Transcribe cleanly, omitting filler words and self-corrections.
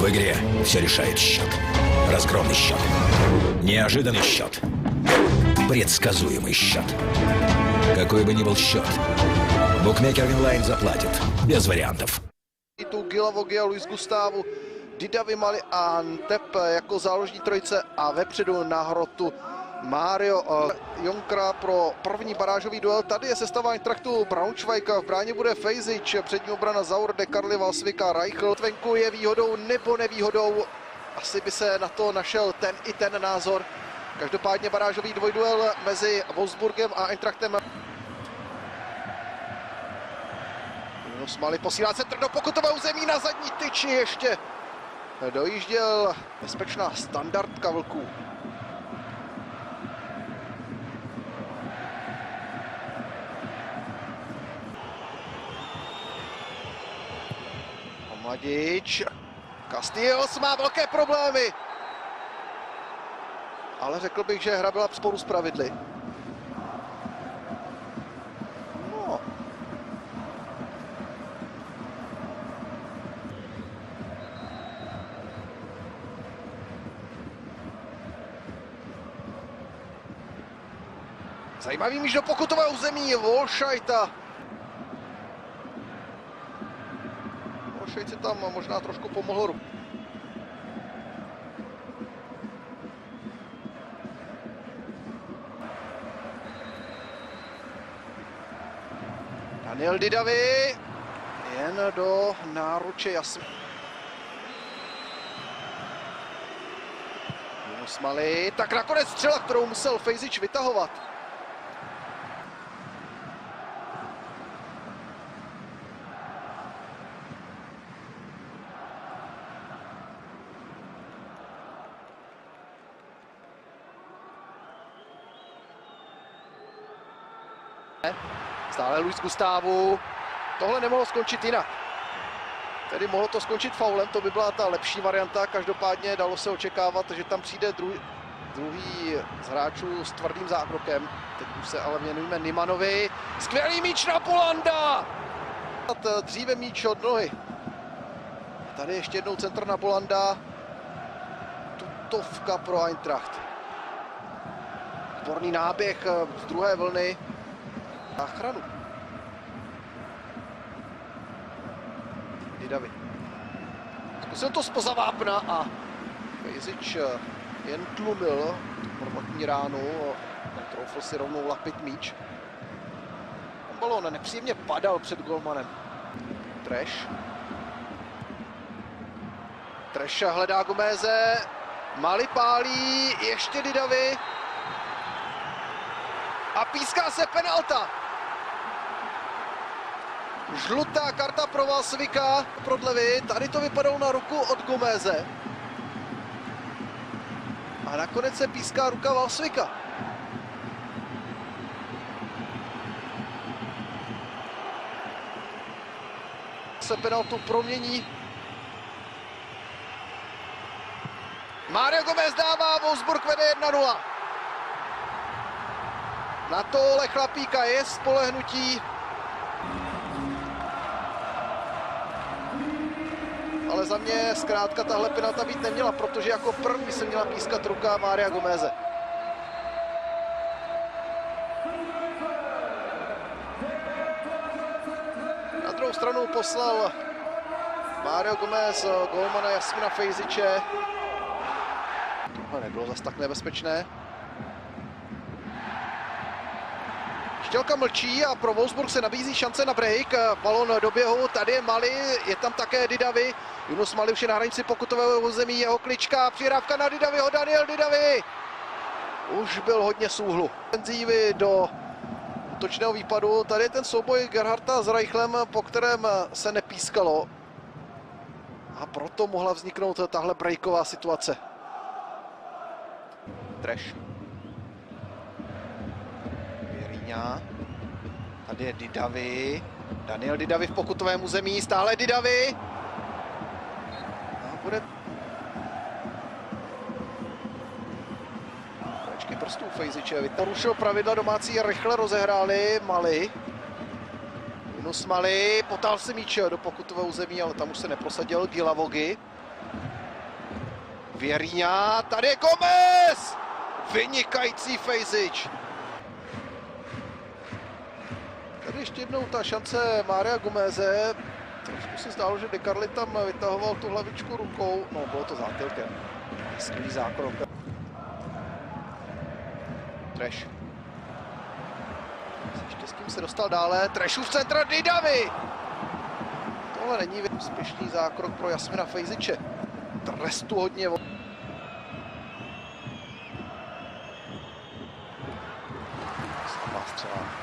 В игре все решает счет. Разгромный счет. Неожиданный счет. Предсказуемый счет. Какой бы ни был счет, букмекер Винлайн заплатит. Без вариантов. Tu Guilavogui a Luis Gustavo, Didavi Mali a Antep jako záložní trojice a vepředu na hrotu Mario Jonkra pro první barážový duel. Tady je sestava Eintrachtu Braunschweig, v bráně bude Fejzič, přední obrana Zaur, De Karli, Valsvika, Reichel. Venku je výhodou nebo nevýhodou, asi by se na to našel ten i ten názor. Každopádně barážový dvojduel mezi Wolfsburgem a Eintrachtem. Mali posílá centr do pokutového území na zadní tyči, ještě dojížděl bezpečná standardka Vlků. Mladič, Casteels má velké problémy, ale řekl bych, že hra byla v sporu s pravidly. Zajímavý míč do pokutového území Wolscheita. Wolscheit si tam možná trošku pomohl. Daniel Didavi jen do náruče Jasmína. Yunus Mali, tak nakonec střela, kterou musel Fejzič vytahovat. Stále Luis Gustavo. Tohle nemohlo skončit jinak. Tedy mohlo to skončit faulem, to by byla ta lepší varianta. Každopádně dalo se očekávat, že tam přijde druhý z hráčů s tvrdým zákrokem. Teď už se ale věnujeme Nimanovi. Skvělý míč na Bolanda! Dříve míč od nohy. Tady ještě jednou centr na Bolanda. Tutovka pro Eintracht. Výborný náběh z druhé vlny. Záchranu. Didavi. Zkusil to spoza vápna a Fejzič jen tlumil prvotní ránu. Troufl si rovnou lapit míč. Ten balón nepříjemně padal před golmanem. Treš hledá Gomeze. Mali pálí, ještě Didavi. A píská se penalta. Žlutá karta pro Valsvika, prodlevy. Tady to vypadalo na ruku od Gomeze. A nakonec se píská ruka Valsvika. Se penaltu promění. Mario Gomez dává, Wolfsburg vede 1-0. Na tohle chlapíka je spolehnutí. Ale za mě zkrátka tahle penalta být neměla, protože jako první se měla pískat ruka Maria Gomeze. Na druhou stranu poslal Mario Gomez golmana Jasmína Fejziče. Tohle nebylo zas tak nebezpečné. Štělka mlčí a pro Wolfsburg se nabízí šance na break. Balon do běhu, tady je Mali, je tam také Didavi. Yunus Mali už je na hranici pokutového území, jeho klička, přihrávka na Didaviho, Daniel Didavi. Už byl hodně z úhlu. Ofenzívy do útočného výpadu. Tady je ten souboj Gerharta s Reichlem, po kterém se nepískalo. A proto mohla vzniknout tahle breaková situace. Treš. Tady je Didavi. Daniel Didavi v pokutovém území. Stále Didavi. A bude... Pračky prstů Fejziče. Porušil pravidla domácí, rychle rozehráli Mali. Yunus Mali. Potal se míč do pokutového území, ale tam už se neprosadil Guilavogui. Věrýňa, tady je Gomez! Vynikající Fejzič. Tady ještě jednou ta šance Mária Gomeze. Trošku se zdálo, že De Carli tam vytahoval tu hlavičku rukou. No, bylo to zátilkem. Skvělý zákrok. Trash. Ještě s kým se dostal dále. Trashův centra Didavy. Tohle není úspěšný zákrok pro Jasmina Fejziče. Trestu hodně. Slabá střela.